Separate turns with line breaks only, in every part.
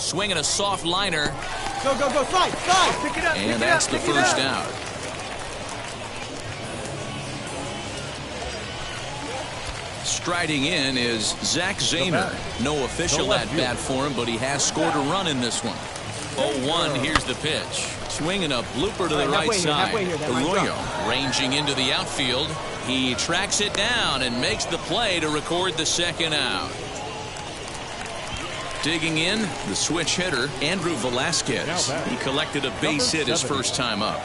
swinging a soft liner.
Go, go, go, slide, slide. Pick it up,
and that's the first out. Striding in is Zach Zamer. No official at-bat for him, but he has scored a run in this one. 0-1, here's the pitch. Swinging a blooper to the right side. Arroyo ranging into the outfield. He tracks it down and makes the play to record the second out. Digging in, the switch hitter, Andrew Velasquez. He collected a base hit his first time up.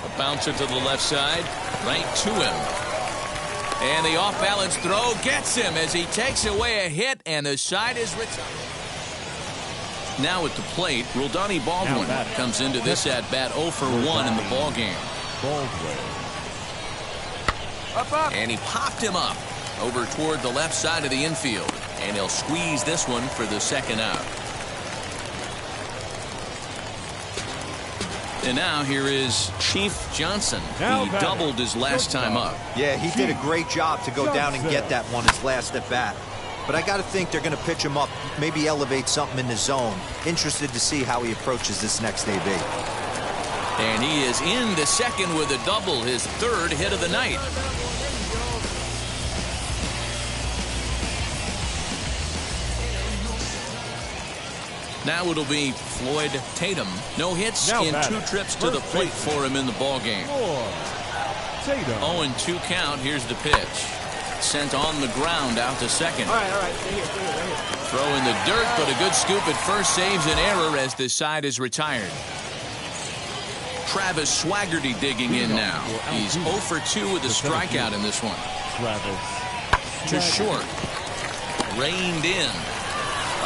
A bouncer to the left side, right to him. And the off-balance throw gets him as he takes away a hit, and the side is retired. Now at the plate, Roldani Baldwin comes into this at-bat 0 for 1 in the ballgame. And he popped him up over toward the left side of the infield. And he'll squeeze this one for the second out. And now here is Chief Johnson. He doubled his last time up.
Yeah, he did a great job to go down and get that one his last at bat. But I got to think they're going to pitch him up, maybe elevate something in the zone. Interested to see how he approaches this next AB.
And he is in the second with a double, his third hit of the night. Now it'll be Floyd Tatum. No hits in 2 trips to the plate for him in the ballgame. 0-2 count. Here's the pitch. Sent on the ground out to second.
All right. Stay here, right here.
Throw in the dirt, but a good scoop at first saves an error as the side is retired. Travis Swaggerty digging in now. He's 0 for 2 with a strikeout in this one. To short. Reined in.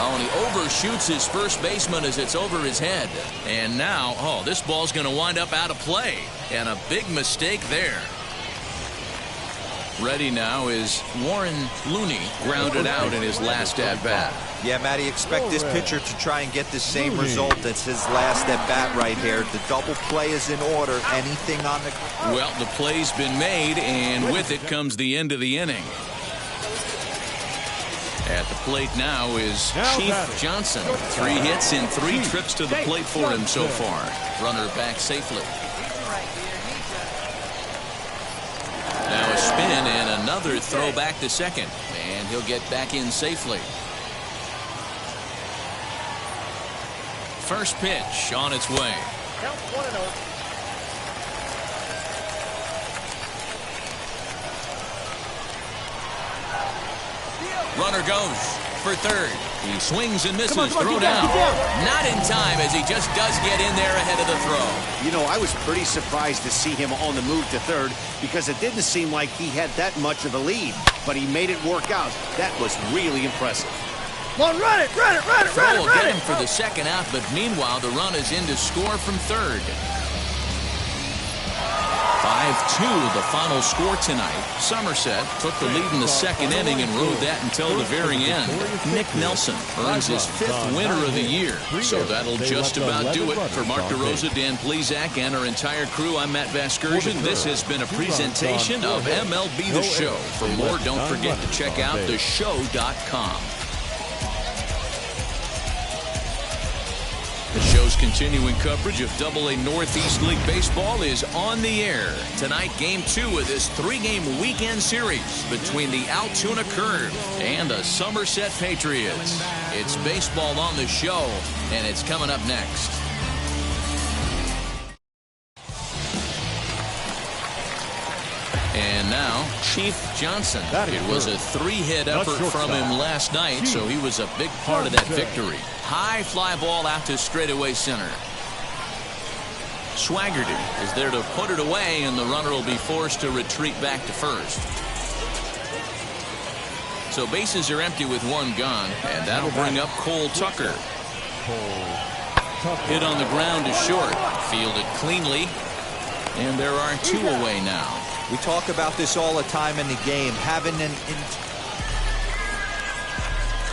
Oh, and he overshoots his first baseman as it's over his head. And now, this ball's going to wind up out of play. And a big mistake there. Ready now is Warren Looney, grounded out in his last at-bat.
Yeah, Matty, expect this pitcher to try and get the same result as his last at-bat right here. The double play is in order. Anything on the...
Well, the play's been made, and with it comes the end of the inning. At the plate now is Chief Johnson. 3 hits in 3 trips to the plate for him so far. Runner back safely. Now a spin and another throw back to second. And he'll get back in safely. First pitch on its way.
Count 1-0.
Runner goes for third. He swings and misses. Throw down. Not in time as he just does get in there ahead of the throw.
You know, I was pretty surprised to see him on the move to third because it didn't seem like he had that much of a lead. But he made it work out. That was really impressive.
Come on, run it.
Throw will get him for the second out, but meanwhile the run is in to score from third. 5-2 the final score tonight. Somerset took the lead in the second inning and rode that until the very end. Nick Nelson earns his 5th winner of the year. So that'll just about do it. For Mark DeRosa, Dan Plesac, and our entire crew, I'm Matt Vasgersian. This has been a presentation of MLB The Show. For more, don't forget to check out theshow.com. The show's continuing coverage of AA Northeast League Baseball is on the air. Tonight, Game 2 of this 3-game weekend series between the Altoona Curve and the Somerset Patriots. It's baseball on the show, and it's coming up next. And now, Chief Johnson. It was a 3-hit effort from him last night, so he was a big part of that victory. High fly ball out to straightaway center. Swaggerty is there to put it away, and the runner will be forced to retreat back to first. So bases are empty with 1 gone, and that'll bring up Cole Tucker. Hit on the ground to short. Fielded cleanly, and there are 2 away now.
We talk about this all the time in the game, having an...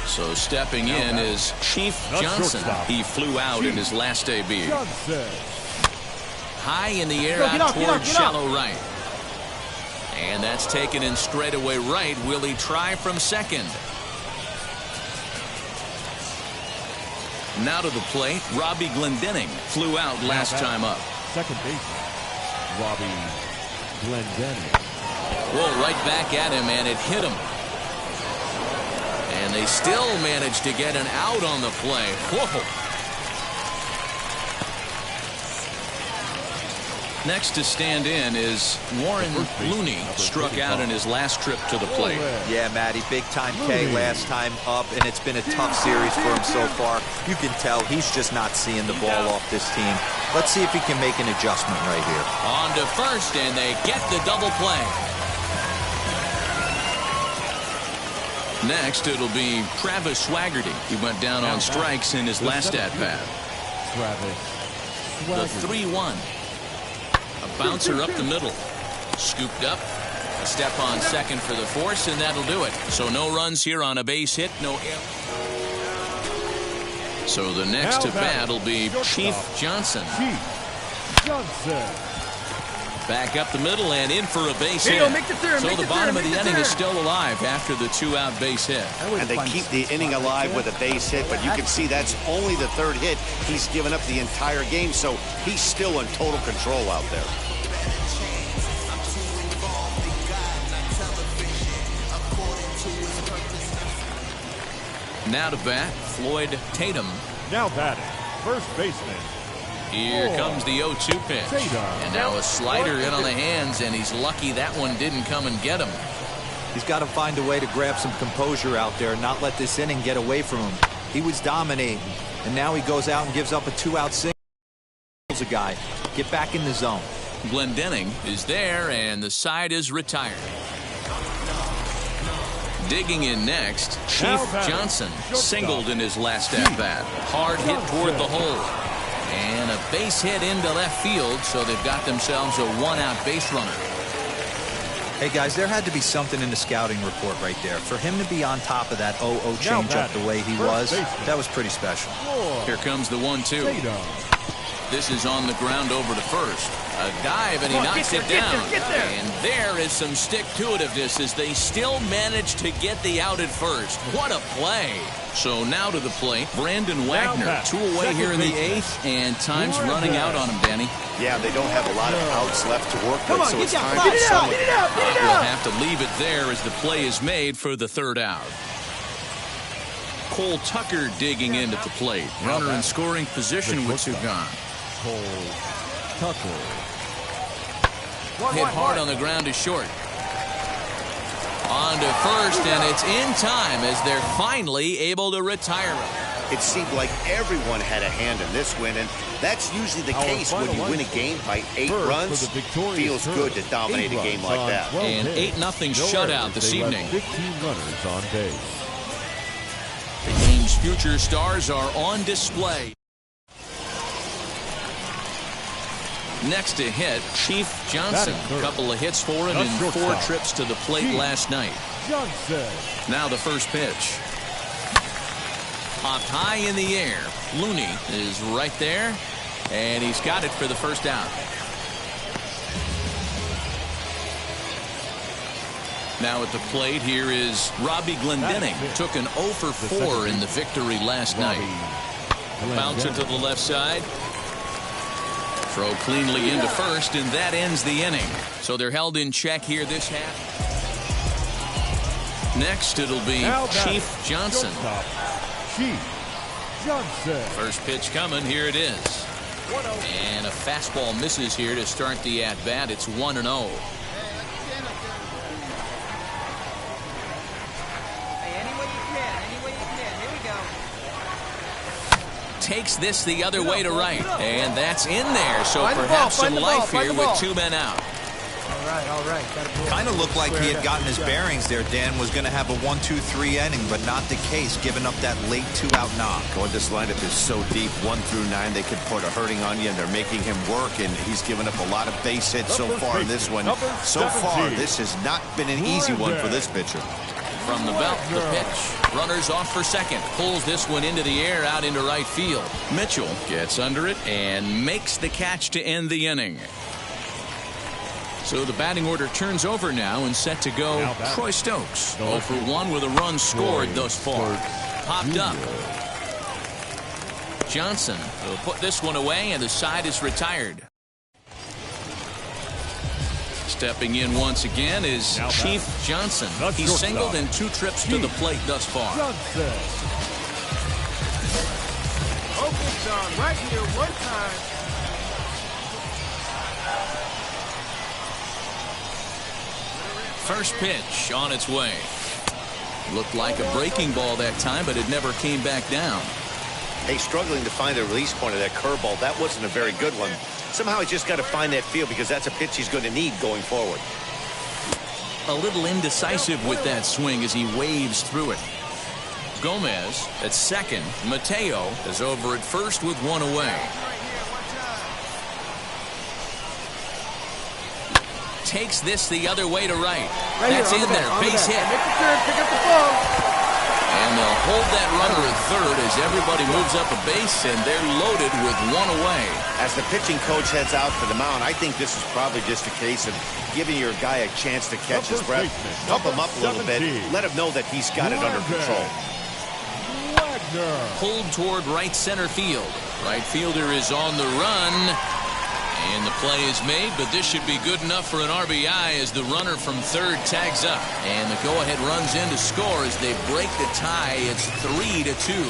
So stepping in is Chief Johnson. He flew out in his last AB. High in the air out toward shallow right. And that's taken in straightaway right. Will he try from second? Now to the plate, Robbie Glendening flew out last time up.
Second baseman, Robbie Glendening.
Well, right back at him, and it hit him. And they still managed to get an out on the play. Whoa. Next to stand in is Warren Looney, struck out in his last trip to the plate.
Yeah, Matty, big-time K last time up, and it's been a tough series for him so far. You can tell he's just not seeing the ball off this team. Let's see if he can make an adjustment right here.
On to first, and they get the double play. Next, it'll be Travis Swaggerty. He went down on strikes in his last at-bat. The 3-1. A bouncer up the middle. Scooped up. A step on second for the force, and that'll do it. So no runs here on a base hit. No error. So the next to bat will be Chief Johnson. Back up the middle and in for a base hit. So the bottom of the inning is still alive after the two-out base hit.
And they keep the inning alive with a base hit, but you can see that's only the third hit. He's given up the entire game, so he's still in total control out there.
Now to bat, Floyd Tatum.
Now batting, first baseman.
Here comes the 0-2 pitch. And now a slider in on the hands, and he's lucky that one didn't come and get him.
He's got to find a way to grab some composure out there and not let this inning get away from him. He was dominating, and now he goes out and gives up a two-out single. A guy. Get back in the zone.
Glendening is there, and the side is retired. Digging in next, Chief Johnson singled in his last at-bat. Hard hit toward the hole. And a base hit into left field, so they've got themselves a one-out base runner.
Hey, guys, there had to be something in the scouting report right there. For him to be on top of that 0-0 changeup the way he was, that was pretty special.
Here comes the 1-2. This is on the ground over to first. A dive, and he knocks it down. And there is some stick-to-itiveness as they still manage to get the out at first. What a play. So now to the plate, Brandon Wagner. Two away here in the eighth, and time's running out on him, Danny.
Yeah, they don't have a lot of outs left to work with, so it's time for someone.
We'll have to leave it there as the play is made for the third out. Cole Tucker digging in at the plate. Runner in scoring position with two gone.
Cole Tucker.
Hit hard on the ground to short. On to first, and it's in time as they're finally able to retire him.
It seemed like everyone had a hand in this win, and that's usually the case when you win a game by 8 runs. Feels good to dominate a game like that.
An 8-0 shutout this evening.
15 runners on base.
The game's future stars are on display. Next to hit, Chief Johnson. A couple of hits for him in 4 trips to the plate last night. Now the first pitch. Popped high in the air. Looney is right there, and he's got it for the first out. Now at the plate, here is Robbie Glendening. Took an 0 for 4 in the victory last night. Bouncer to the left side. Throw cleanly into first, and that ends the inning. So they're held in check here this half. Next, it'll be Chief Johnson. First pitch coming. Here it is. And a fastball misses here to start the at-bat. It's 1-0. Takes this the other way to right, and that's in there. So perhaps some life here with 2 men out.
All right.
Kind of looked like he had gotten his bearings there. Dan was going to have a 1-2-3 inning, but not the case, giving up that late 2-out knock.
Going, this lineup is so deep, 1 through 9, they could put a hurting on you, and they're making him work, and he's given up a lot of base hits so far in this one. So far, this has not been an easy one for this pitcher.
From the belt, the pitch. Runners off for second. Pulls this one into the air, out into right field. Mitchell gets under it and makes the catch to end the inning. So the batting order turns over now and set to go Troy Stokes. 0 for 1 with a run scored thus far. Popped up. Johnson will put this one away, and the side is retired. Stepping in once again is Chief Johnson. He's singled in 2 trips to the plate thus far.
Focus on right here one time.
First pitch on its way. Looked like a breaking ball that time, but it never came back down.
Hey, struggling to find the release point of that curveball. That wasn't a very good one. Somehow he's just got to find that feel, because that's a pitch he's going to need going forward.
A little indecisive with that swing as he waves through it. Gomez at second. Mateo is over at first with 1 away. Takes this the other way to right. That's in there. Base hit.
Make the turn, pick up the ball.
And they'll hold that runner at third as everybody moves up a base, and they're loaded with 1 away.
As the pitching coach heads out for the mound, I think this is probably just a case of giving your guy a chance to catch his breath, pump him up a little bit, let him know that he's got it under control.
Pulled toward right center field. Right fielder is on the run. And the play is made, but this should be good enough for an RBI as the runner from third tags up. And the go-ahead runs in to score as they break the tie. It's 3-2.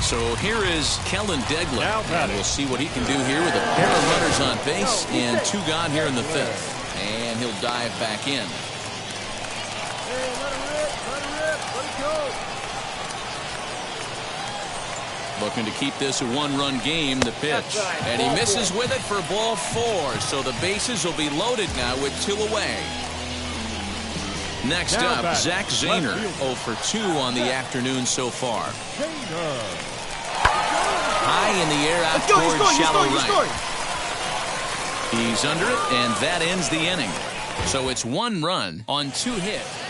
So here is Kellen Degler. And we'll see what he can do here with a pair of runners on base and 2 gone here in the 5th. And he'll dive back in.
Hey, let it rip, let it go.
Looking to keep this a 1-run game, the pitch. And he misses with it for ball 4. So the bases will be loaded now with 2 away. Next up, Zach Zahner, 0 for 2 on the afternoon so far. High in the air out towards shallow right. He's under it, and that ends the inning. So it's 1 run on 2 hits.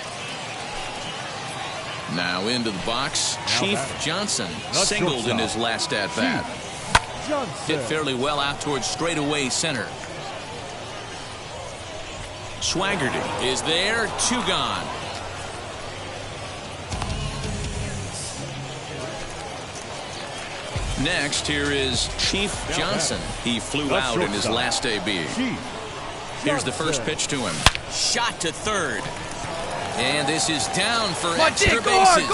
Now into the box, Chief Johnson singled in his last at-bat. Hit fairly well out towards straightaway center. Swaggerty is there, 2 gone. Next, here is Chief Johnson. He flew out in his last AB. Here's the first pitch to him. Shot to third. And this is down for extra bases.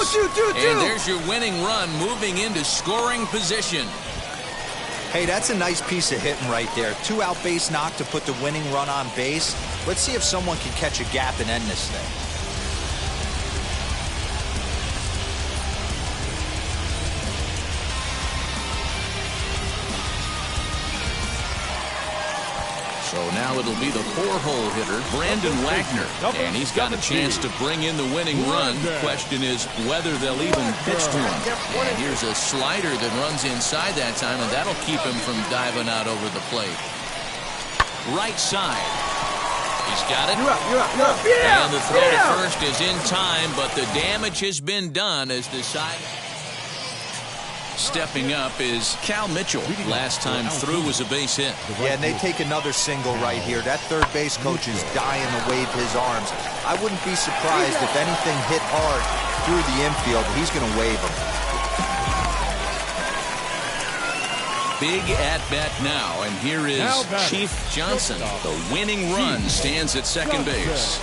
And there's your winning run, moving into scoring position.
Hey, that's a nice piece of hitting right there. 2 out base knock to put the winning run on base. Let's see if someone can catch a gap and end this thing.
So now it'll be the 4-hole hitter, Brandon Wagner. And he's got a chance to bring in the winning run. Question is whether they'll even pitch to him. And here's a slider that runs inside that time, and that'll keep him from diving out over the plate. Right side. He's got it.
You're up.
And the throw to first is in time, but the damage has been done as the side... Stepping up is Cal Mitchell. Last time through was a base hit.
Yeah, and they take another single right here. That third base coach is dying to wave his arms. I wouldn't be surprised if anything hit hard through the infield. He's going to wave them.
Big at-bat now, and here is Chief Johnson. The winning run stands at second base.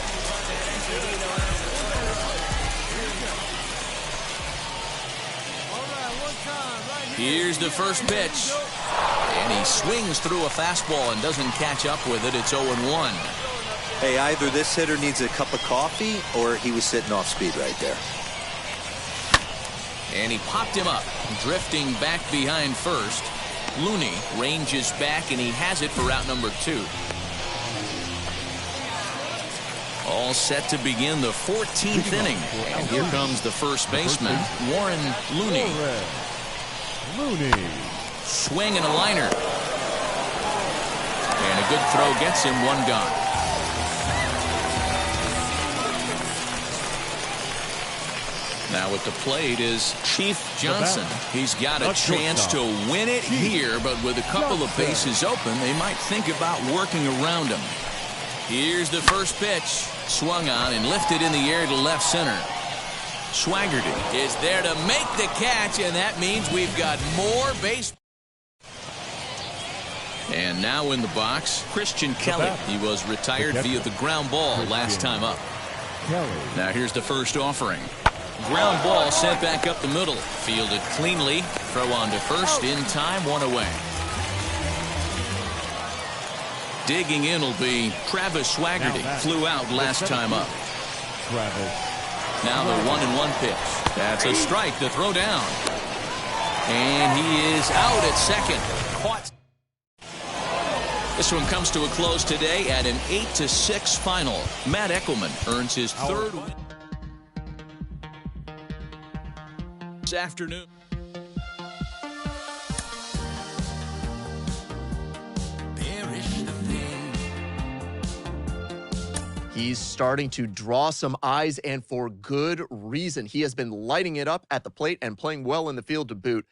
Here's the first pitch. And he swings through a fastball and doesn't catch up with it. It's 0-1.
Hey, either this hitter needs a cup of coffee or he was sitting off speed right there.
And he popped him up, drifting back behind first. Looney ranges back, and he has it for out number 2. All set to begin the 14th inning. And here comes the first baseman, Warren Looney. Swing and a liner. And a good throw gets him 1 gone. Now at the plate is Chief Johnson. He's got a chance to win it here, but with a couple of bases open, they might think about working around him. Here's the first pitch. Swung on and lifted in the air to left center. Swaggerty is there to make the catch, and that means we've got more base. And now in the box, Christian Kelly. He was retired via the ground ball last time up. Now here's the first offering. Ground ball sent back up the middle. Fielded cleanly. Throw on to first. In time, one away. Digging in will be Travis Swaggerty. Flew out last time up. Now the 1-1 pitch. That's a strike to throw down. And he is out at second. Caught. This one comes to a close today at an 8-6 final. Matt Eckelman earns his third win this afternoon.
He's starting to draw some eyes, and for good reason. He has been lighting it up at the plate and playing well in the field to boot.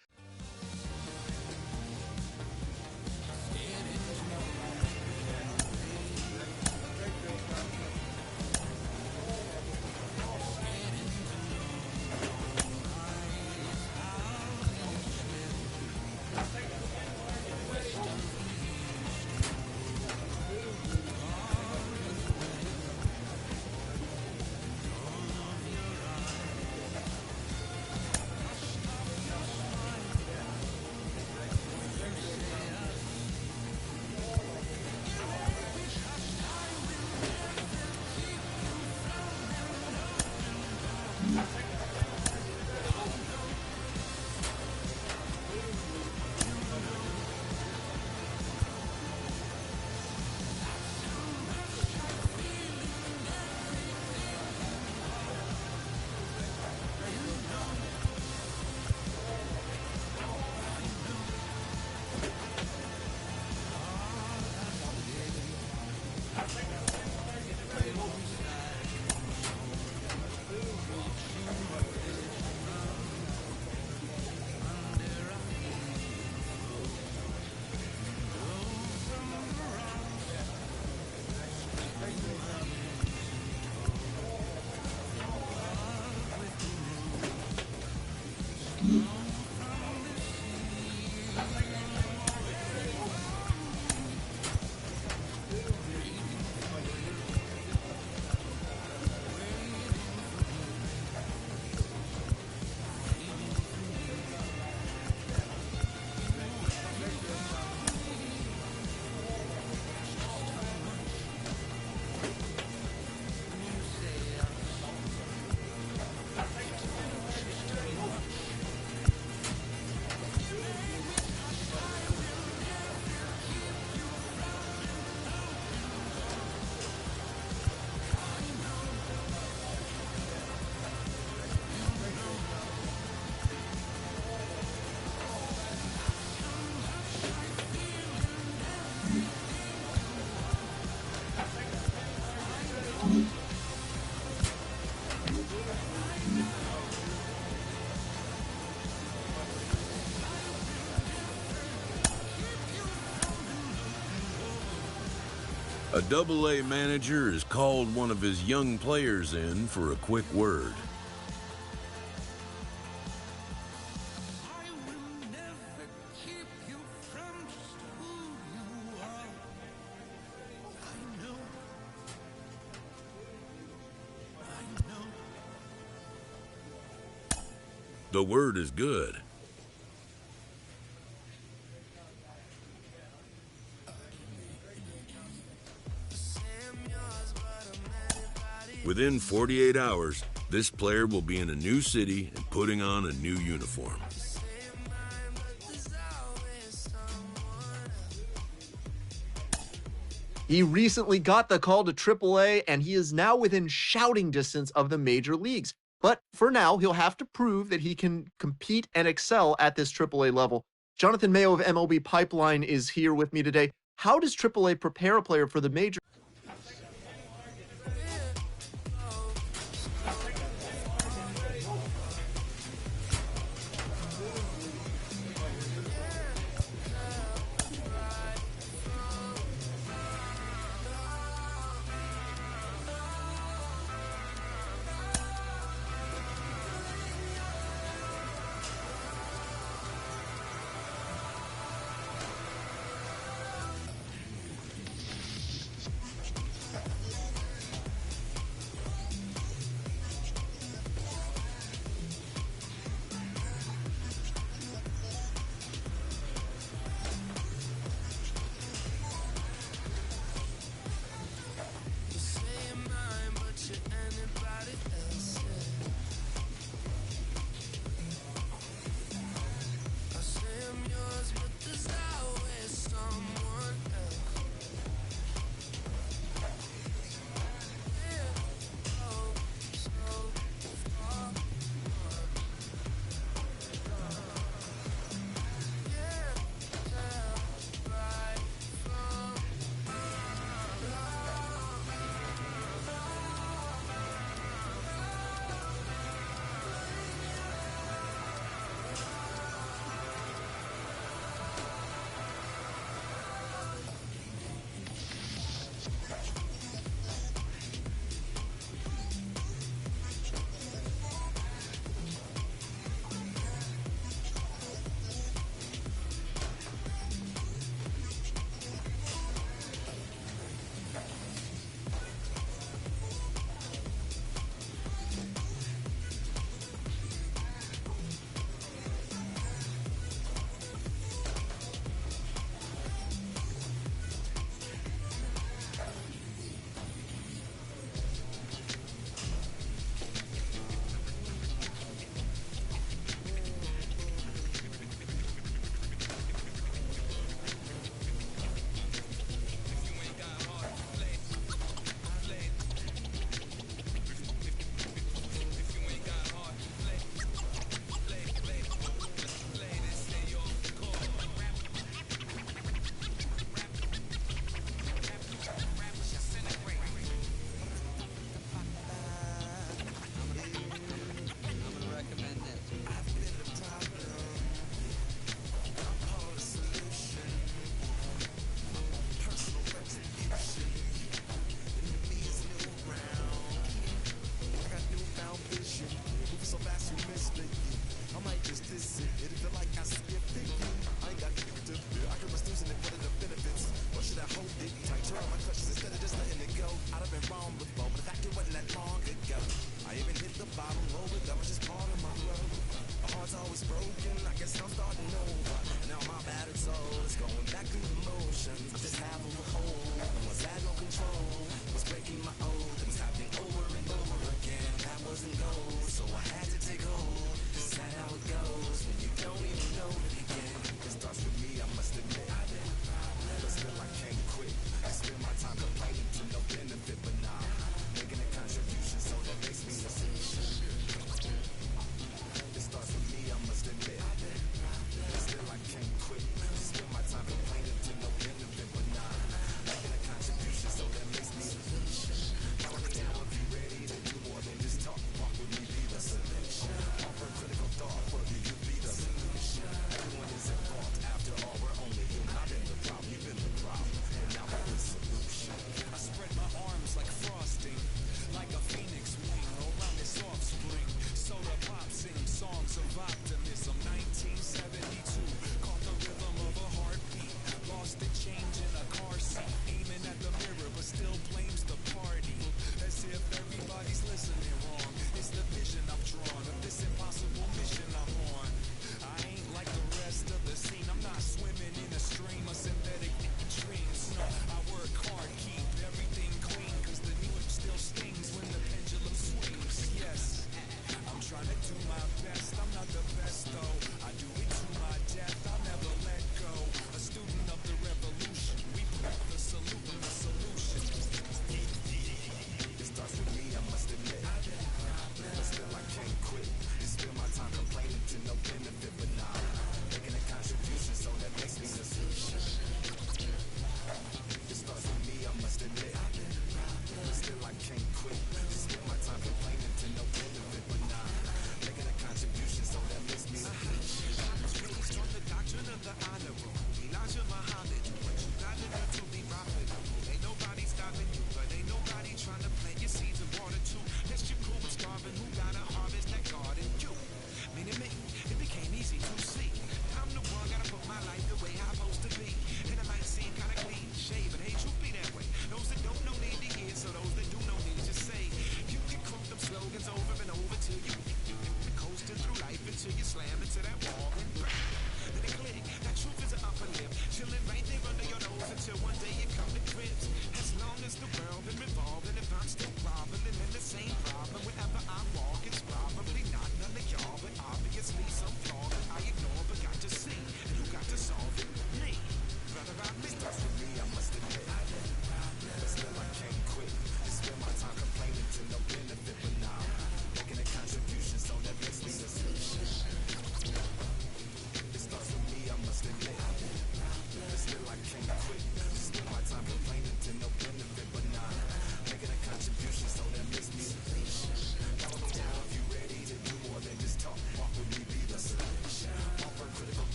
A Double-A manager has called one of his young players in for a quick word. The word is good. Within 48 hours, this player will be in a new city and putting on a new uniform.
He recently got the call to AAA, and he is now within shouting distance of the major leagues. But for now, he'll have to prove that he can compete and excel at this AAA level. Jonathan Mayo of MLB Pipeline is here with me today. How does AAA prepare a player for the major?
wrong before, but the fact it wasn't that long ago. I even hit the bottom, rolled it up, it's just part of my road. My heart's always broken, I guess I'm starting over. And now my battered soul is going back through the motions. I'm just half of a whole, once I had no control. Was breaking my oath, it was happening over and over again. That wasn't gold, so I had to take hold. This is how it goes, when you don't even know to begin. It starts with me, I must admit. But still I can't quit. I spend my time complaining to no benefit, but nah, making a contribution, so that makes me a solution. It starts with me, I must admit. But still I can't quit. Spend my time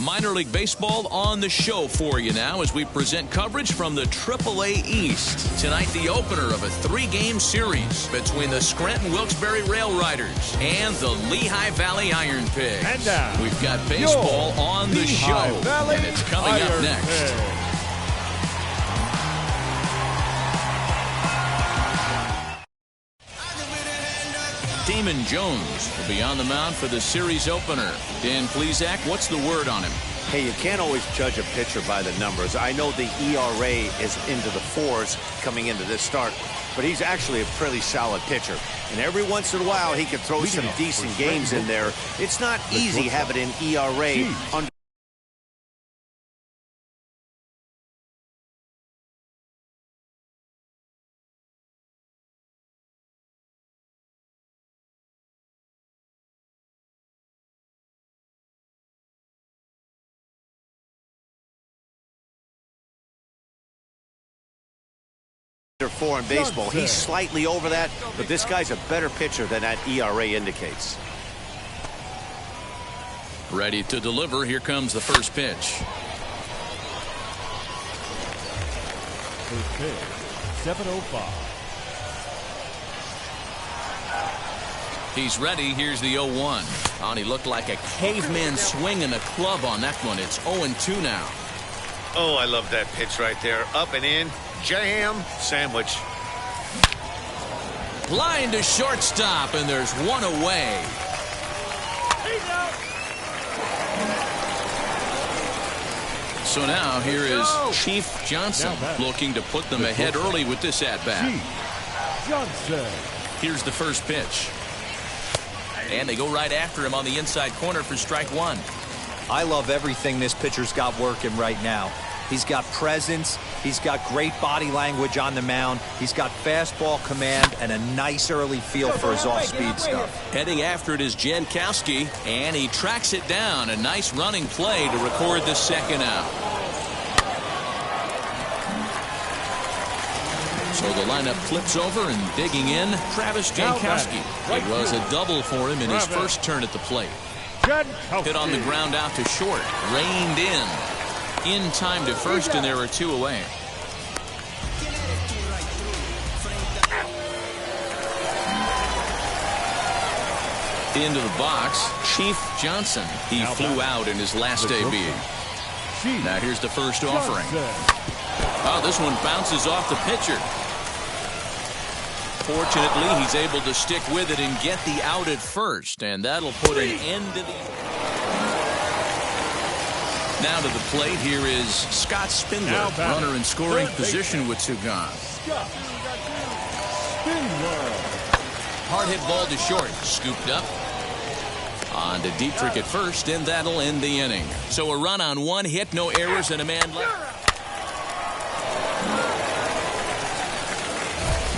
minor league baseball on the show for you now as we present coverage from the AAA East. Tonight, the opener of a 3-game series between the Scranton Wilkes-Barre Rail Riders and the Lehigh Valley Iron Pigs.
And now,
we've got baseball on the show, and it's coming up next. Damon Jones will be on the mound for the series opener. Dan Plesac, what's the word on him?
Hey, you can't always judge a pitcher by the numbers. I know the ERA is into the 4s coming into this start, but he's actually a pretty solid pitcher. And every once in a while, he can throw some decent games in there. It's not easy having an ERA under four in baseball. He's slightly over that, but this guy's a better pitcher than that ERA indicates.
Ready to deliver. Here comes the first pitch.
First pitch, 7:05.
He's ready. Here's the 0-1. He looked like a caveman swinging a club on that one. It's 0-2 now.
Oh, I love that pitch right there. Up and in. Jam sandwich.
Line to shortstop, and there's one away. So now here is Chief Johnson looking to put them ahead early with this at-bat.
Johnson.
Here's the first pitch. And they go right after him on the inside corner for strike one.
I love everything this pitcher's got working right now. He's got presence. He's got great body language on the mound. He's got fastball command and a nice early feel for his off-speed stuff.
Heading after it is Jankowski, and he tracks it down. A nice running play to record the second out. So the lineup flips over, and digging in, Travis Jankowski. It was a double for him in his first turn at the plate. Hit on the ground out to short. Reined in time to first, and there are two away. Into the box, Chief Johnson. He flew out in his last debut. Now here's the first offering. Oh, this one bounces off the pitcher. Fortunately, he's able to stick with it and get the out at first, and that'll put an end to the... Now to the plate, here is Scott Spindler, runner in scoring position with two gone. Hard hit ball to short, scooped up. On to Dietrich at first, and that'll end the inning. So a run on one hit, no errors, and a man left.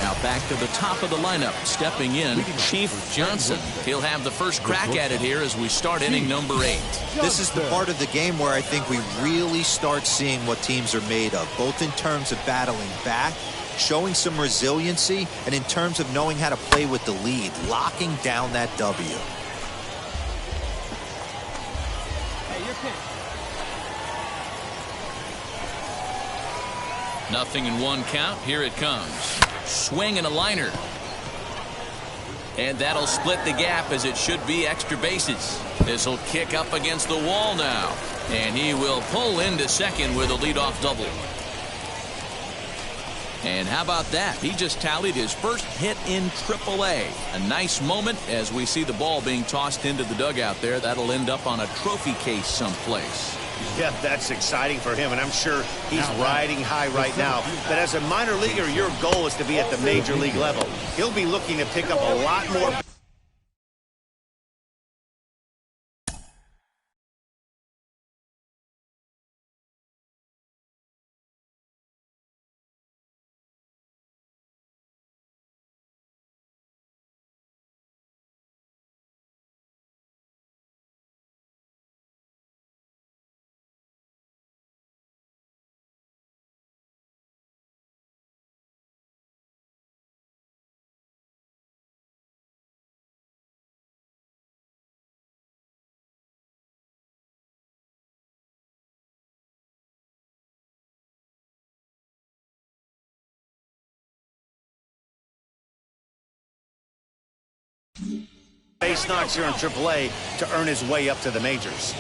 Now back to the top of the lineup, stepping in, Chief Johnson. He'll have the first crack at it here as we start inning number 8.
This is the part of the game where I think we really start seeing what teams are made of, both in terms of battling back, showing some resiliency, and in terms of knowing how to play with the lead, locking down that W.
Nothing in one count. Here it comes. Swing and a liner. And that'll split the gap, as it should be extra bases. This will kick up against the wall now. And he will pull into second with a leadoff double. And how about that? He just tallied his first hit in AAA. A nice moment as we see the ball being tossed into the dugout there. That'll end up on a trophy case someplace.
Yeah, that's exciting for him, and I'm sure he's riding high right now. But as a minor leaguer, your goal is to be at the major league level. He'll be looking to pick up a lot more base knocks here in AAA to earn his way up to the majors.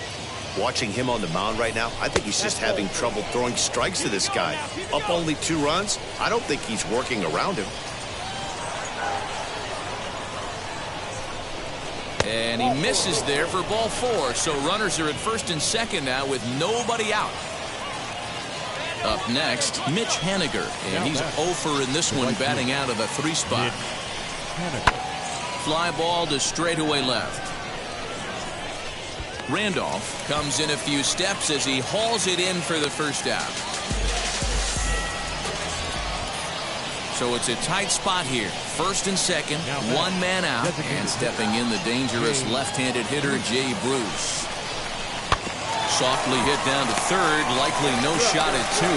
Watching him on the mound right now, I think he's just having trouble throwing strikes to this guy. Up only 2 runs, I don't think he's working around him.
And he misses there for ball 4. So runners are at first and second now with nobody out. Up next, Mitch Haniger. And he's 0 in this one, batting out of the 3 spot. Fly ball to straightaway left. Randolph comes in a few steps as he hauls it in for the first out. So it's a tight spot here. First and second, 1 man out. And stepping in the dangerous left-handed hitter, Jay Bruce. Softly hit down to third. Likely no shot at 2.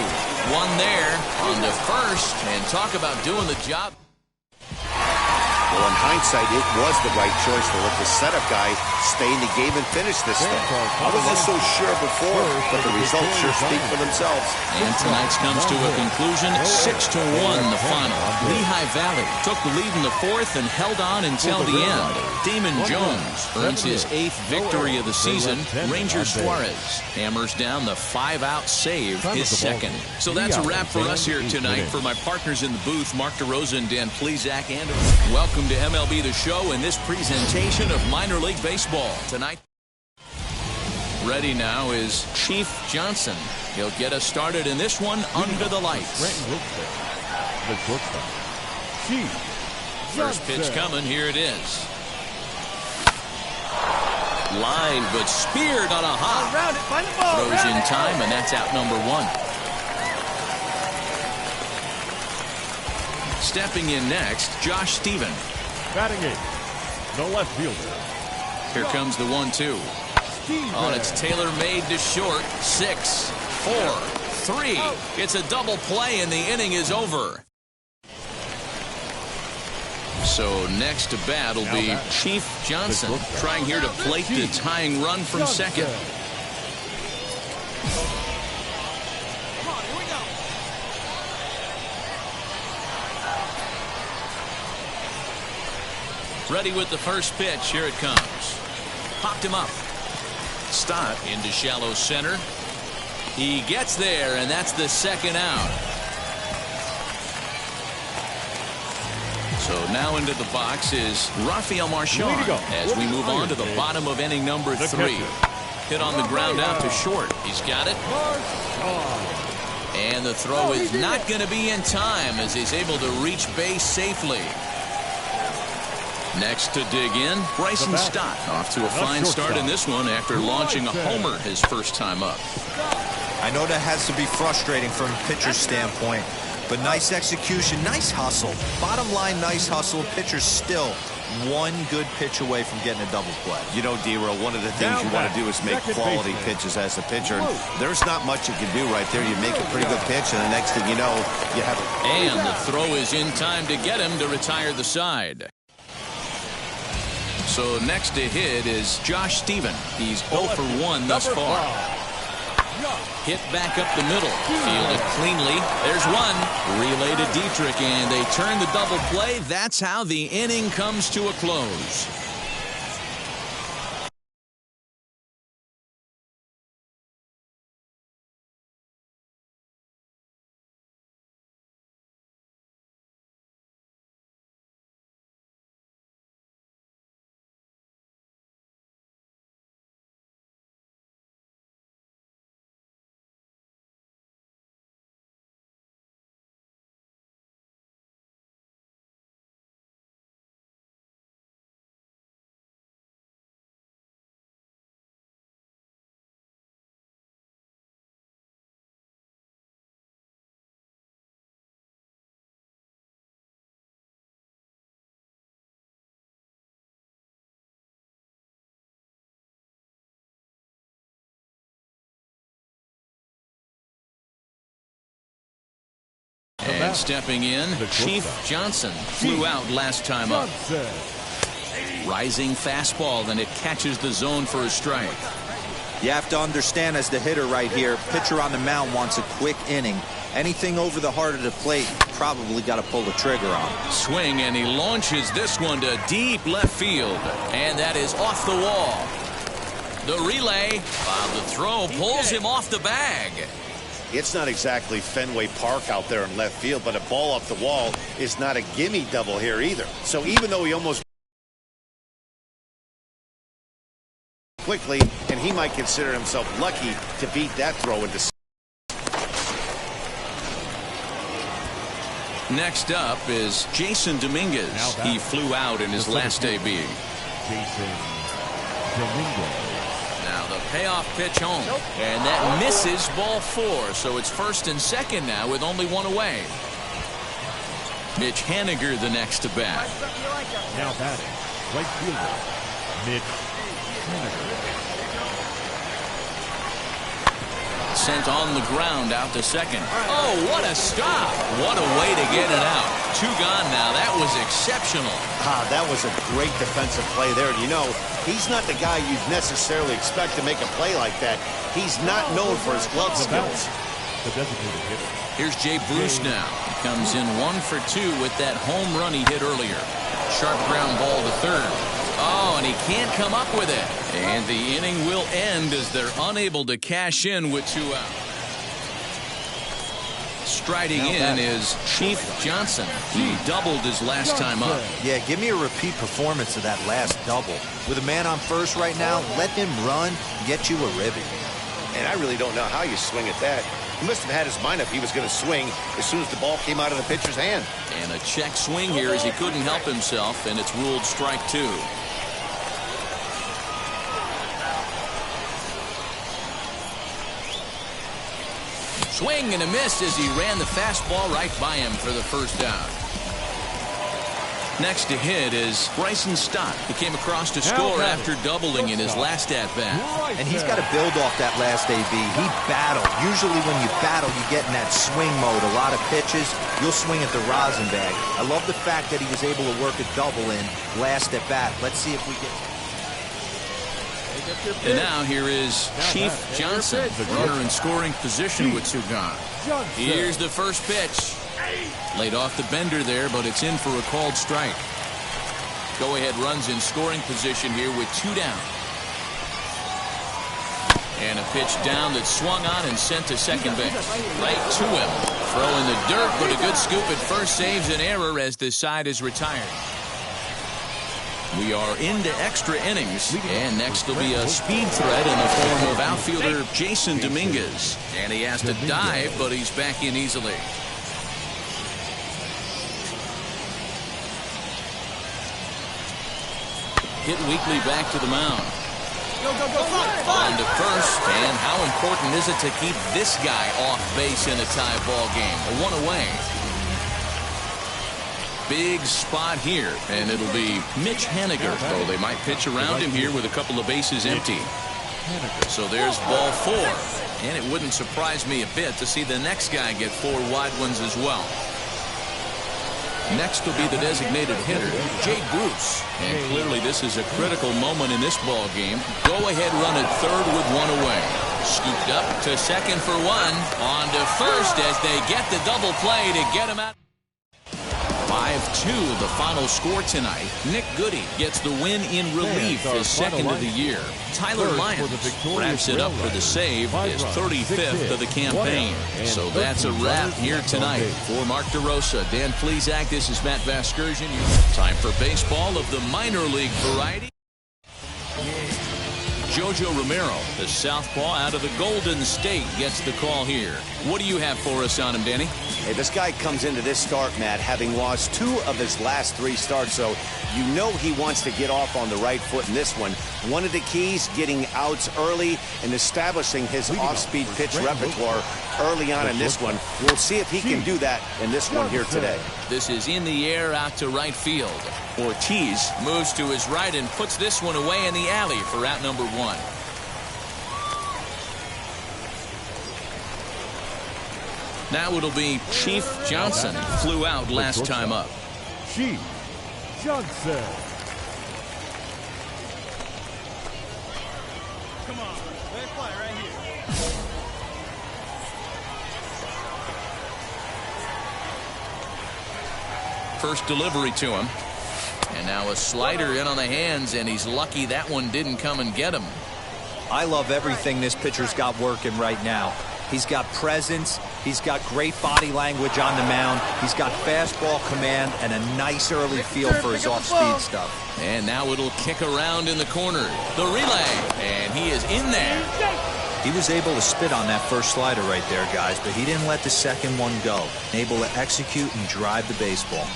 1 there on the first. And talk about doing the job.
Well, in hindsight, it was the right choice to let the setup guy stay in the game and finish this thing. I wasn't so sure before, but the results sure speak for themselves.
And tonight's comes to a conclusion, 6-1 the final. Lehigh Valley took the lead in the 4th and held on until the end. Damon Jones earns his 8th victory of the season. Ranger Suarez hammers down the 5-out save, his 2nd. So that's a wrap for us here tonight. For my partners in the booth, Mark DeRosa and Dan Plesac, and welcome to MLB The Show and this presentation of minor league baseball tonight. Ready now is Chief Johnson. He'll get us started in this one under the lights.
The shortstop, Chief
First pitch coming. Here it is. Line, but speared on a hop.
Around it, find the ball.
Throws in time, and that's out number 1. Stepping in next, Josh Stephen.
Batting 8th, the left fielder.
Here comes the 1-2. On its tailor-made to short. 6, 4, 3. It's a double play, and the inning is over. So next to bat will be Chief Johnson, trying here to plate the tying run from second. Ready with the first pitch. Here it comes. Popped him up. Stott into shallow center. He gets there, and that's the 2nd out. So now into the box is Rafael Marchand as we move on to the bottom of inning number 3. Hit on the ground out to short. He's got it. And the throw is not going to be in time as he's able to reach base safely. Next to dig in, Bryson Stott off to a fine start in this one after launching a homer his first time up.
I know that has to be frustrating from a pitcher's standpoint, but nice execution, nice hustle. Bottom line, nice hustle. Pitcher's still 1 good pitch away from getting a double play.
You know, D-Row, one of the things you want to do is make quality pitches as a pitcher. And there's not much you can do right there. You make a pretty good pitch, and the next thing you know, you have it.
And the throw is in time to get him to retire the side. So next to hit is Josh Stephen. He's 0 for 1 thus far. Hit back up the middle. Fielded cleanly. There's one. Relay to Dietrich, and they turn the double play. That's how the inning comes to a close. And stepping in, Chief Johnson flew out last time up. Rising fastball, and it catches the zone for a strike.
You have to understand, as the hitter right here, pitcher on the mound wants a quick inning. Anything over the heart of the plate, probably got to pull the trigger on.
Swing, and he launches this one to deep left field. And that is off the wall. The relay, while the throw pulls him off the bag.
It's not exactly Fenway Park out there in left field, but a ball off the wall is not a gimme double here either. So even though he almost quickly, and he might consider himself lucky to beat that throw into.
Next up is Jason Dominguez. He flew out in his last AB.
Jason Dominguez.
Now the payoff pitch home. And that misses ball 4. So it's first and second now with only one away. Mitch Haniger the next to bat.
Now batting, right fielder, Mitch Haniger.
Sent on the ground out to second. Oh, what a stop. What a way to get it out. 2 gone now. That was exceptional.
That was a great defensive play there. You know, he's not the guy you'd necessarily expect to make a play like that. He's not known for his glove skills.
The designated hitter.
Here's Jay Bruce now. He comes in 1 for 2 with that home run he hit earlier. Sharp ground ball to third. Oh, and he can't come up with it. And the inning will end as they're unable to cash in with 2 out. Striding in is Chief Johnson. He doubled his last time up.
Yeah, give me a repeat performance of that last double. With a man on first right now, let him run, get you a ribby.
And I really don't know how you swing at that. He must have had his mind up he was going to swing as soon as the ball came out of the pitcher's hand.
And a check swing here as he couldn't help himself, and it's ruled strike 2. Swing and a miss as he ran the fastball right by him for the first down. Next to hit is Bryson Stott. He came across to score after doubling in his last at-bat.
And he's got to build off that last AB. He battled. Usually when you battle, you get in that swing mode. A lot of pitches, you'll swing at the rosin bag. I love the fact that he was able to work a double in last at-bat. Let's see if we get...
And now here is Chief Johnson, the runner in scoring position with 2 gone. Here's the first pitch. Laid off the bender there, but it's in for a called strike. Go-ahead runs in scoring position here with 2 down. And a pitch down that's swung on and sent to second base. Right to him. Throw in the dirt, but a good scoop at first saves an error as this side is retired. We are into extra innings, and next will be a speed threat in the form of outfielder Jason Dominguez. And he has to dive, but he's back in easily. Hit weakly back to the mound. On to first, and how important is it to keep this guy off base in a tie ball game? A 1 away. Big spot here, and it'll be Mitch Haniger, though they might pitch around him here with a couple of bases empty. So there's ball 4, and it wouldn't surprise me a bit to see the next guy get 4 wide ones as well. Next will be the designated hitter, Jay Bruce. And clearly this is a critical moment in this ball game. Go-ahead run at third with 1 away. Scooped up to second for 1. On to first as they get the double play to get him out. 5-2 the final score tonight. Nick Goody gets the win in relief, his second of the year. Tyler Lyons wraps it up for the save, his 35th of the campaign. So that's a wrap here tonight. For Mark DeRosa, Dan Plesac, this is Matt Vasgersian. Time for baseball of the minor league variety. Jojo Romero, the southpaw out of the Golden State, gets the call here. What do you have for us on him, Danny?
Hey, this guy comes into this start, Matt, having lost 2 of his last 3 starts, so you know he wants to get off on the right foot in this one. One of the keys, getting outs early and establishing his off-speed pitch repertoire early on in this one. We'll see if he can do that in this one here today.
This is in the air out to right field. Ortiz moves to his right and puts this one away in the alley for out number 1. Now it'll be Chief Johnson. Flew out last time up.
Chief Johnson.
Come on, let it fly right here.
first delivery to him. And now a slider in on the hands, and he's lucky that one didn't come and get him.
I love everything this pitcher's got working right now. He's got presence. He's got great body language on the mound. He's got fastball command and a nice early feel for his off-speed stuff.
And now it'll kick around in the corner. The relay, and he is in there.
He was able to spit on that first slider right there, guys, but he didn't let the second one go. Able to execute and drive the baseball.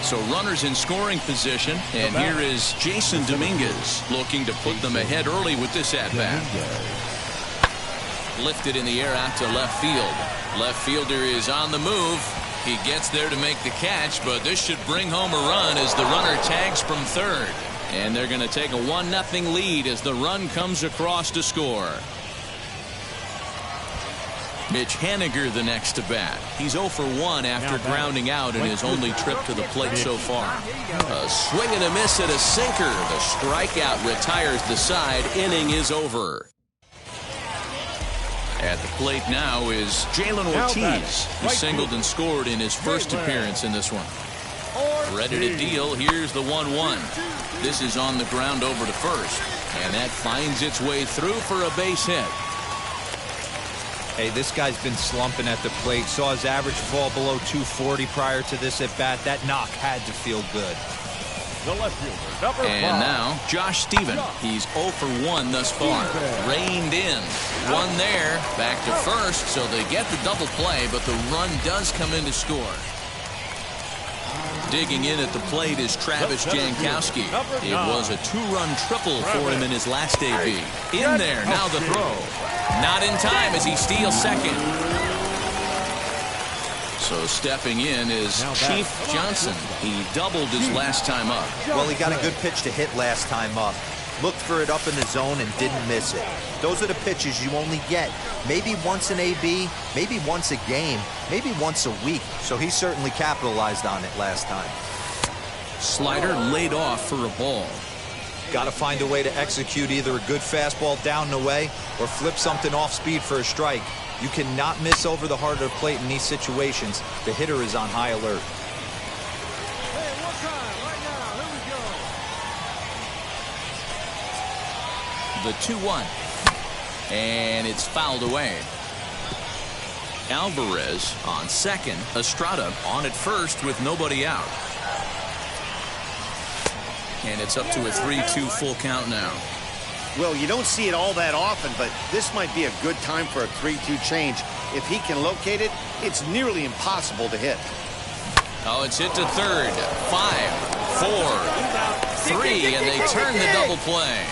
So runners in scoring position, and here is Jason Dominguez looking to put them ahead early with this at-bat. Lifted in the air out to left field. Left fielder is on the move. He gets there to make the catch, but this should bring home a run as the runner tags from third. And they're going to take a 1-0 lead as the run comes across to score. Mitch Haniger the next to bat. He's 0 for 1 after grounding out in his only trip to the plate so far. A swing and a miss at a sinker. The strikeout retires the side. Inning is over. At the plate now is Jalen Ortiz, who singled and scored in his first appearance in this one. Ready to deal. Here's the 1-1. This is on the ground over to first, and that finds its way through for a base hit.
Hey, this guy's been slumping at the plate. Saw his average fall below 240 prior to this at bat. That knock had to feel good.
The left fielder, number 5.
And now Josh Stephen. He's 0 for 1 thus far. Reined in. One there. Back to first, so they get the double play, but the run does come in to score. Digging in at the plate is Travis Jankowski. It was a 2-run triple for him in his last AB. In there, now the throw. Not in time as he steals second. So stepping in is Chief Johnson. He doubled his last time up.
Well, he got a good pitch to hit last time up. Looked for it up in the zone and didn't miss it. Those are the pitches you only get maybe once an AB, maybe once a game, maybe once a week. So he certainly capitalized on it last time.
Slider laid off for a ball.
Got to find a way to execute either a good fastball down the way or flip something off speed for a strike. You cannot miss over the heart of the plate in these situations. The hitter is on high alert.
Hey, one time, right now. Here we go.
The 2-1. And it's fouled away. Alvarez on second. Estrada on at first with nobody out. And it's up to a 3-2 full count now.
Well, you don't see it all that often, but this might be a good time for a 3-2 change. If he can locate it, it's nearly impossible to hit.
Oh, it's hit to third. 5, 4, 3, and they turn the double play.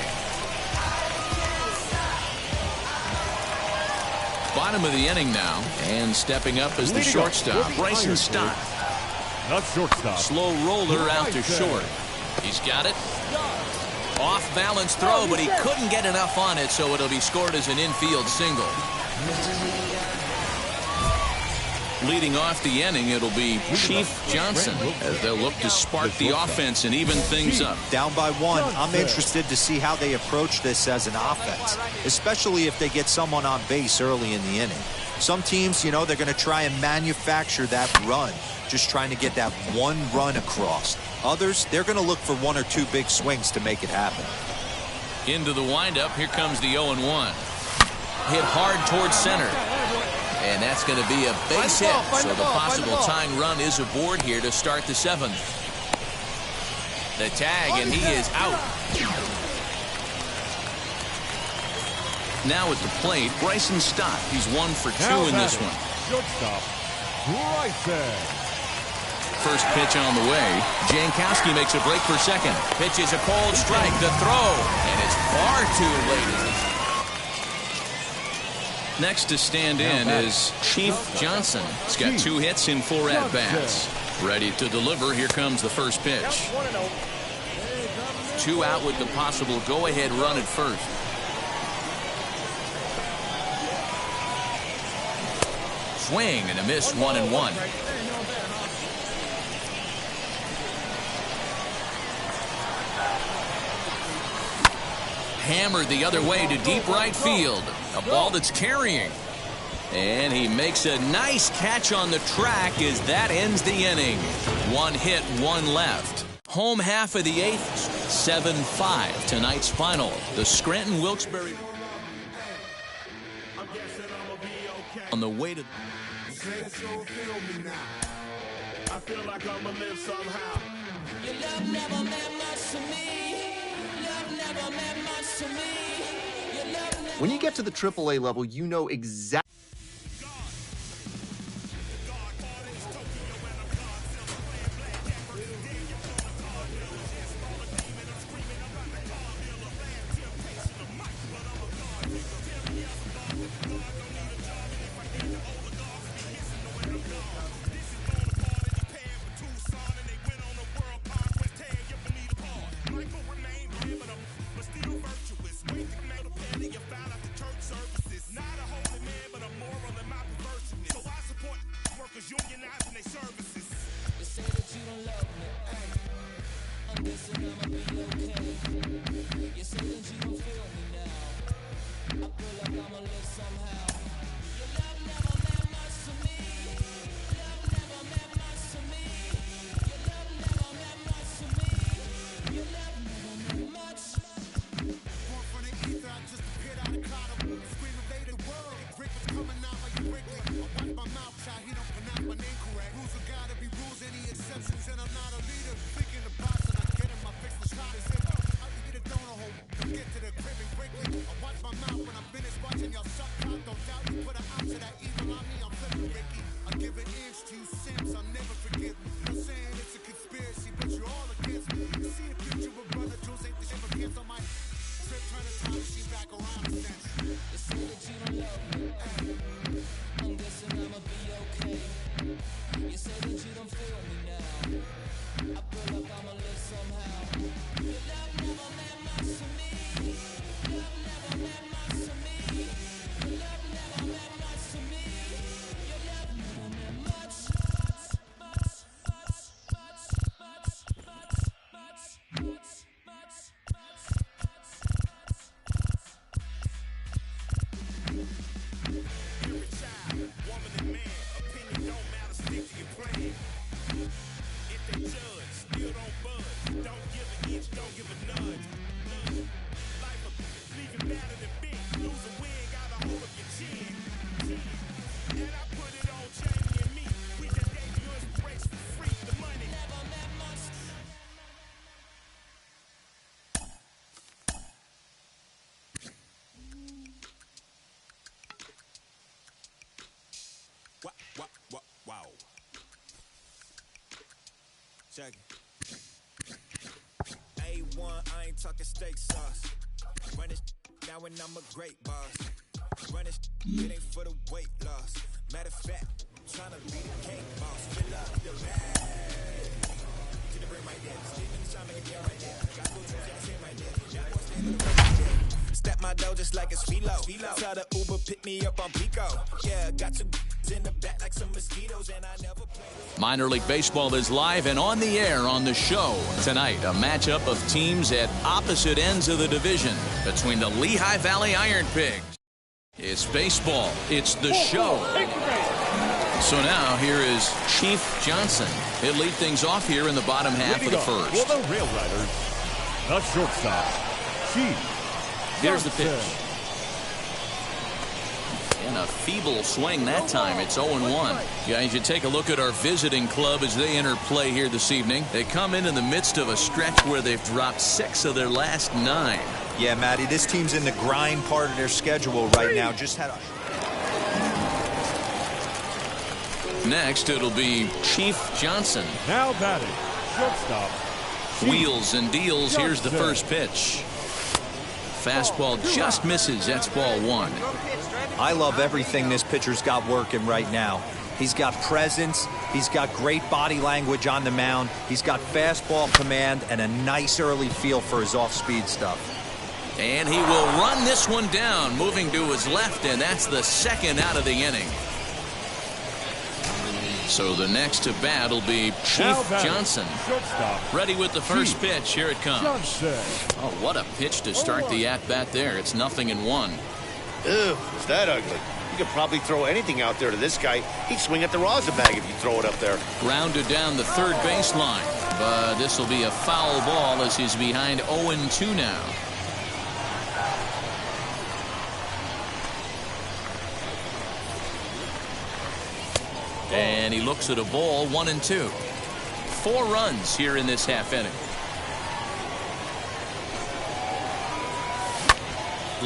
Bottom of the inning now, and stepping up as the shortstop, Bryson Stott.
Not shortstop.
Slow roller out to short. He's got it. Off balance throw, but he couldn't get enough on it, so it'll be scored as an infield single. Leading off the inning, it'll be Chief Johnson as they'll look to spark the offense and even things up.
Down by 1, I'm interested to see how they approach this as an offense, especially if they get someone on base early in the inning. Some teams, you know, they're going to try and manufacture that run, just trying to get that one run across. Others, they're going to look for 1 or 2 big swings to make it happen.
Into the windup, here comes the 0-1. Hit hard towards center. And that's going to be a base hit, so the possible tying run is aboard here to start the 7th. The tag, and he is out. Now at the plate, Bryson Stott. He's 1 for 2 in this one.
Shortstop, Bryson.
First pitch on the way. Jankowski makes a break for second. Pitch is a cold strike. The throw, and it's far too late. Next to stand in is Chief Johnson. He's got 2 hits in 4 at-bats. Ready to deliver. Here comes the first pitch. 2 out with the possible go-ahead run at first. Swing and a miss, 1-1. Hammered the other way to deep right field. A ball that's carrying. And he makes a nice catch on the track as that ends the inning. 1 hit, 1 left. Home half of the 8th, 7-5 tonight's final. The Scranton Wilkes-Barre on the way to...
I feel like I'ma live somehow. Your love never meant much to me. Love never meant much to me. Your love never...
When you get to the AAA level, you know exactly.
Wow. Check it. A1, I ain't talking steak sauce. Run it now and I'm a great boss. Run it ain't for the weight loss. Matter of fact, trying to be the cake boss. Fill up the bag. To the brim right there. Sleep in the shop, make it deal right there. Got food trucks, yeah, same right there. Step my dough just like it's philo. Tell the Uber pick me up on Pico. Yeah, got two in the back like some mosquitoes, and I never play.
Minor League Baseball is live and on the air on the show. Tonight, a matchup of teams at opposite ends of the division between the Lehigh Valley Iron Pigs. It's baseball. It's the show. So now here is Chief Johnson. He'll lead things off here in the bottom half of the first.
For the Rail Riders, the shortstop, Chief.
Here's the pitch. And a feeble swing that time. It's 0-1. Guys, you take a look at our visiting club as they enter play here this evening. They come in the midst of a stretch where they've dropped 6 of their last 9.
Yeah, Matty, this team's in the grind part of their schedule right now. Just had a...
Next, it'll be Chief Johnson.
Now batting, shortstop,
Wheels and deals. Here's the first pitch. Fastball just misses. That's ball 1.
I love everything this pitcher's got working right now. He's got presence. He's got great body language on the mound. He's got fastball command and a nice early feel for his off-speed stuff.
And he will run this one down, moving to his left, and that's the second out of the inning. So the next to bat will be Chief Johnson. Ready with the first pitch. Here it comes. Oh, what a pitch to start the at-bat there. It's 0-1.
Ew, is that ugly? You could probably throw anything out there to this guy. He'd swing at the rosin bag if you throw it up there.
Grounded down the third baseline. But this will be a foul ball as he's behind 0-2 now. And he looks at a ball, 1-2. 4 runs here in this half inning.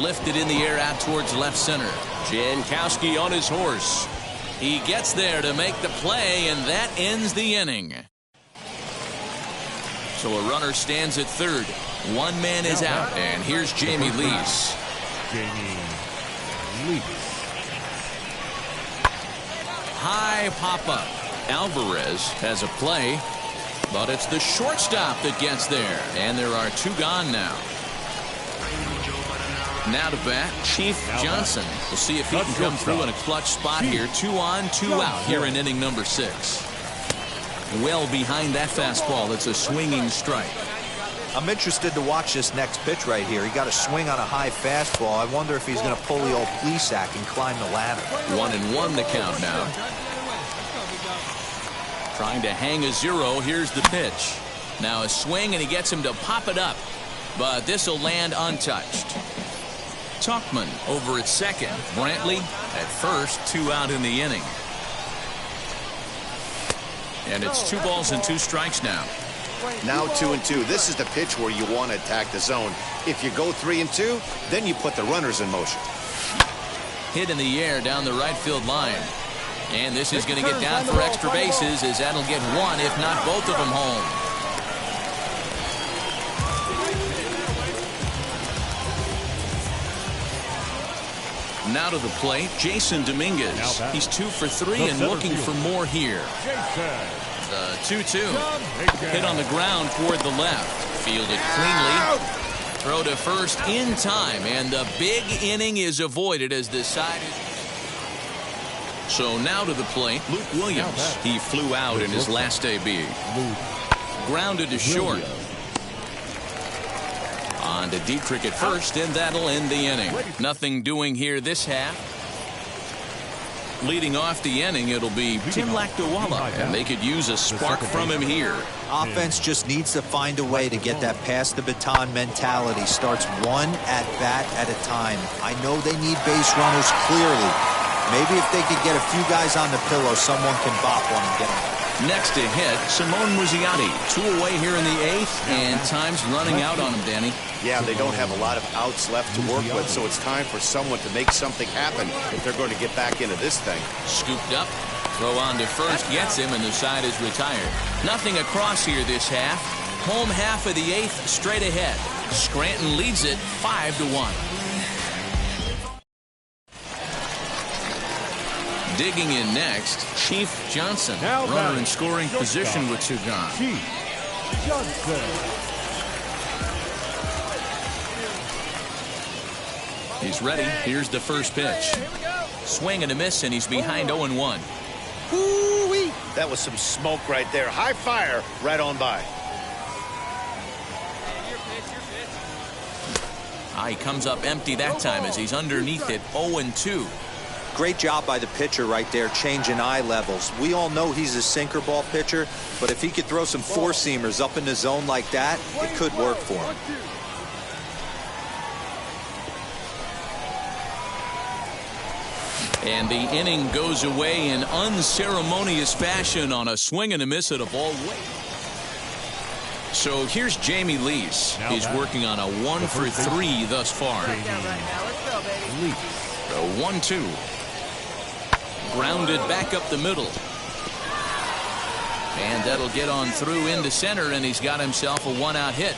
Lifted in the air out towards left center. Jankowski on his horse. He gets there to make the play, and that ends the inning. So a runner stands at third. One man is out, and here's Jamie Lease. High pop-up. Alvarez has a play, but it's the shortstop that gets there, and there are 2 gone now. Now to bat, Chief Johnson. We'll see if he can come through in a clutch spot here. 2 on, 2 out here in inning number 6. Well behind that fastball. It's a swinging strike.
I'm interested to watch this next pitch right here. He got a swing on a high fastball. I wonder if he's going to pull the old Plesac and climb the ladder.
1-1 the count now. Trying to hang a 0. Here's the pitch. Now a swing, and he gets him to pop it up. But this will land untouched. Tuchman over at second. Brantley at first. 2 out in the inning. And it's 2 balls and 2 strikes now.
Now 2-2. This is the pitch where you want to attack the zone. If you go 3-2, then you put the runners in motion.
Hit in the air down the right field line. And this is going to get down for extra bases, as that'll get 1, if not both of them, home. Now to the plate, Jason Dominguez. He's 2 for 3 and looking for more here. The 2-2. Hit on the ground toward the left. Fielded cleanly. Throw to first in time, and the big inning is avoided as the side is. So now to the plate, Luke Williams. He flew out in his last AB. Grounded to short. On to Dietrich at first, and that'll end the inning. Nothing doing here this half. Leading off the inning, it'll be Tim Lakdawala, and they could use a spark from him here.
Offense just needs to find a way to get that pass the baton mentality. Starts 1 at bat at a time. I know they need base runners clearly. Maybe if they could get a few guys on the pillow, someone can bop one and get them.
Next to hit, Simone Muzziotti. 2 away here in the 8th, and time's running out on him, Danny.
Yeah, they don't have a lot of outs left to work with, so it's time for someone to make something happen if they're going to get back into this thing.
Scooped up, throw on to first, gets him, and the side is retired. Nothing across here this half. Home half of the 8th, straight ahead. Scranton leads it 5-1. Digging in next, Chief Johnson. Runner in scoring position with 2 gone.
Chief Johnson.
He's ready. Here's the first pitch. Swing and a miss, and he's behind 0-1.
Woo-wee. That was some smoke right there. High fire right on by.
He comes up empty that time as he's underneath it, 0-2.
Great job by the pitcher right there, changing eye levels. We all know he's a sinker ball pitcher, but if he could throw some 4-seamers up in the zone like that, it could work for him.
And the inning goes away in unceremonious fashion on a swing and a miss at a ball way. So here's Jamie Lease. He's working on a 1 for 3 thus far. A 1-2. Grounded back up the middle. And that'll get on through into center, and he's got himself a 1-out hit.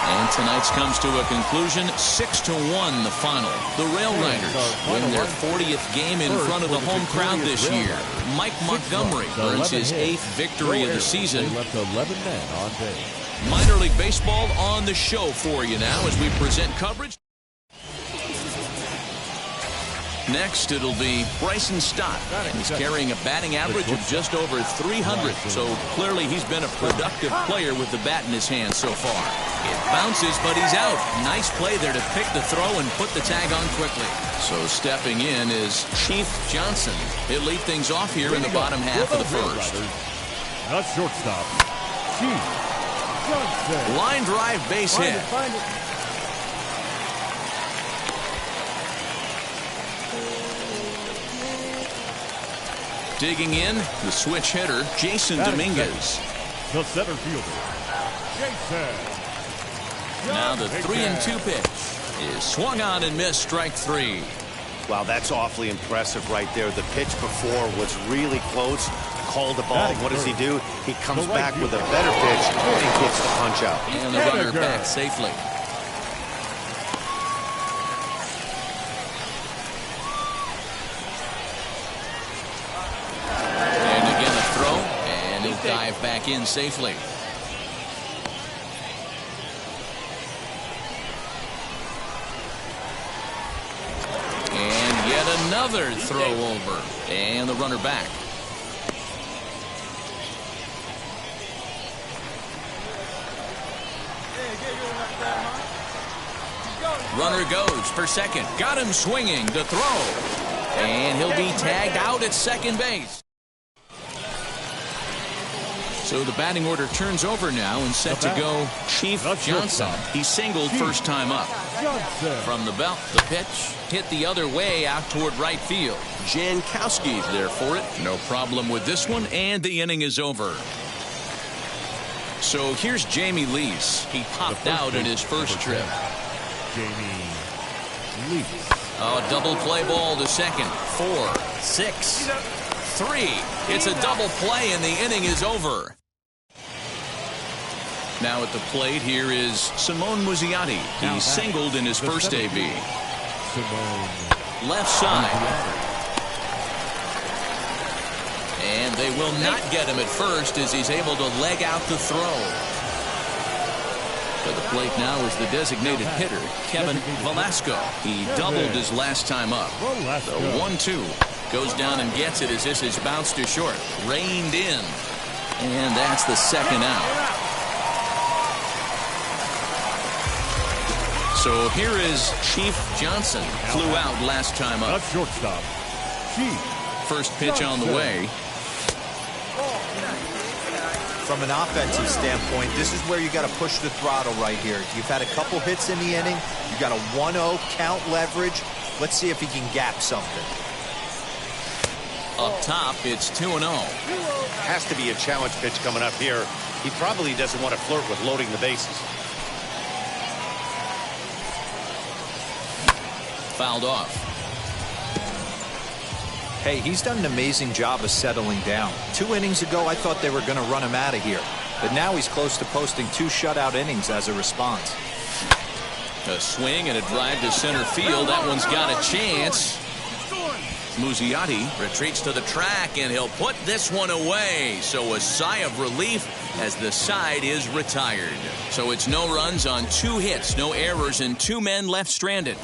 And tonight's comes to a conclusion, 6-1 the final. The Rail Riders win their 40th game in front of the home crowd this year. Mike Montgomery earns his 8th victory of the season. Minor League Baseball on the show for you now as we present coverage. Next, it'll be Bryson Stott. He's carrying a batting average of just over 300, so clearly he's been a productive player with the bat in his hand so far. It bounces, but he's out. Nice play there to pick the throw and put the tag on quickly. So stepping in is Chief Johnson. He'll lead things off here in the bottom half of the first.
Not shortstop. Chief Johnson.
Line drive base hit. Digging in, the switch hitter, Jason Dominguez.
The center fielder, Jason.
Now the 3-2 pitch is swung on and missed, strike 3.
Wow, that's awfully impressive right there. The pitch before was really close. Called the ball. What does he do? He comes back with a better pitch and gets the punch out.
And the runner back safely. Dive back in safely. And yet another throw over. And the runner back. Runner goes for second. Got him swinging. The throw. And he'll be tagged out at second base. So the batting order turns over now and set to go Chief Johnson. He singled first time up. From the belt, the pitch hit the other way out toward right field. Jankowski's there for it. No problem with this one, and the inning is over. So here's Jamie Lease. He popped out in his first trip.
Jamie Lease.
A double play ball to second. 4, 6, 3. It's a double play, and the inning is over. Now at the plate, here is Simone Muzziotti. He singled in his first AB. Left side. And they will not get him at first as he's able to leg out the throw. To the plate now is the designated hitter, Kevin Velasco. He doubled his last time up. The 1-2 goes down and gets it as this is bounced to short. Reined in. And that's the second out. So here is Chief Johnson. Flew out last time up.
Shortstop. Chief.
First pitch on the way. From an offensive standpoint, this is where you got to push the throttle right here. You've had a couple hits in the inning. You got a 1-0 count leverage. Let's see if he can gap something.
Up top, it's 2-0.
Has to be a challenge pitch coming up here. He probably doesn't want to flirt with loading the bases.
Fouled off.
Hey, he's done an amazing job of settling down. 2 innings ago, I thought they were going to run him out of here. But now he's close to posting 2 shutout innings as a response.
A swing and a drive to center field. That one's got a chance. Muzziotti retreats to the track, and he'll put this one away. So a sigh of relief as the side is retired. So it's no runs on 2 hits, no errors, and 2 men left stranded.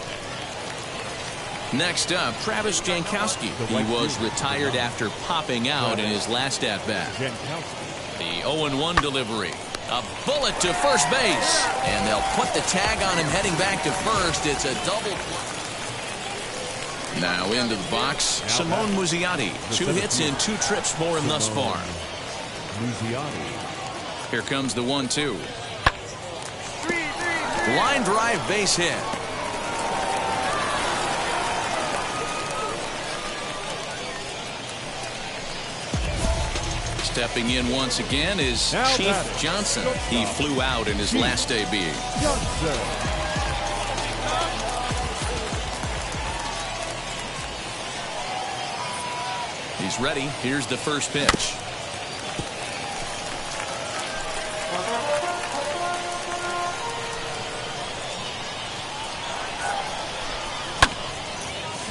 Next up, Travis Jankowski. He was retired after popping out in his last at-bat. The 0-1 delivery. A bullet to first base. And they'll put the tag on him heading back to first. It's a double. Now into the box, Simone Muzziotti. 2 hits in 2 trips for him thus far. Here comes the 1-2. Line drive base hit. Stepping in once again is Chief Johnson. He flew out in his last AB. He's ready. Here's the first pitch.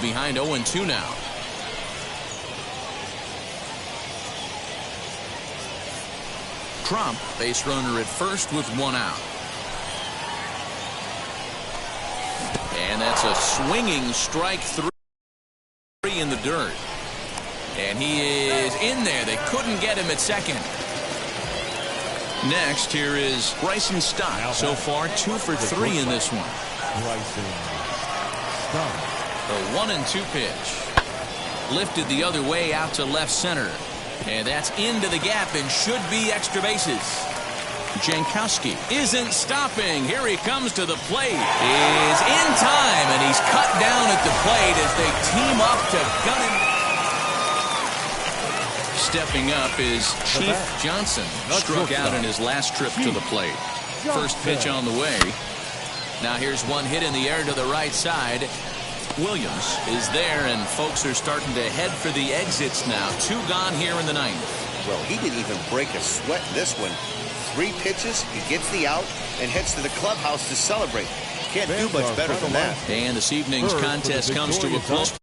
Behind 0-2 now. Trump, base runner at first with 1 out. And that's a swinging strike 3. dirt. And he is in there. They couldn't get him at second. Next, here is Bryson Stott. So far, 2 for 3 in this one.
Bryson Stott.
The 1-2 pitch. Lifted the other way out to left center. And that's into the gap and should be extra bases. Jankowski isn't stopping. Here he comes to the plate. Is in time, and he's cut down at the plate as they team up to gun him. Stepping up is Chief Johnson. Struck out in his last trip to the plate. First pitch on the way. Now here's one hit in the air to the right side. Williams is there, and folks are starting to head for the exits now. 2 gone here in the 9th.
Well, he didn't even break a sweat in this one. 3 pitches, he gets the out, and heads to the clubhouse to celebrate. Can't do much better than that.
And this evening's contest comes to a close.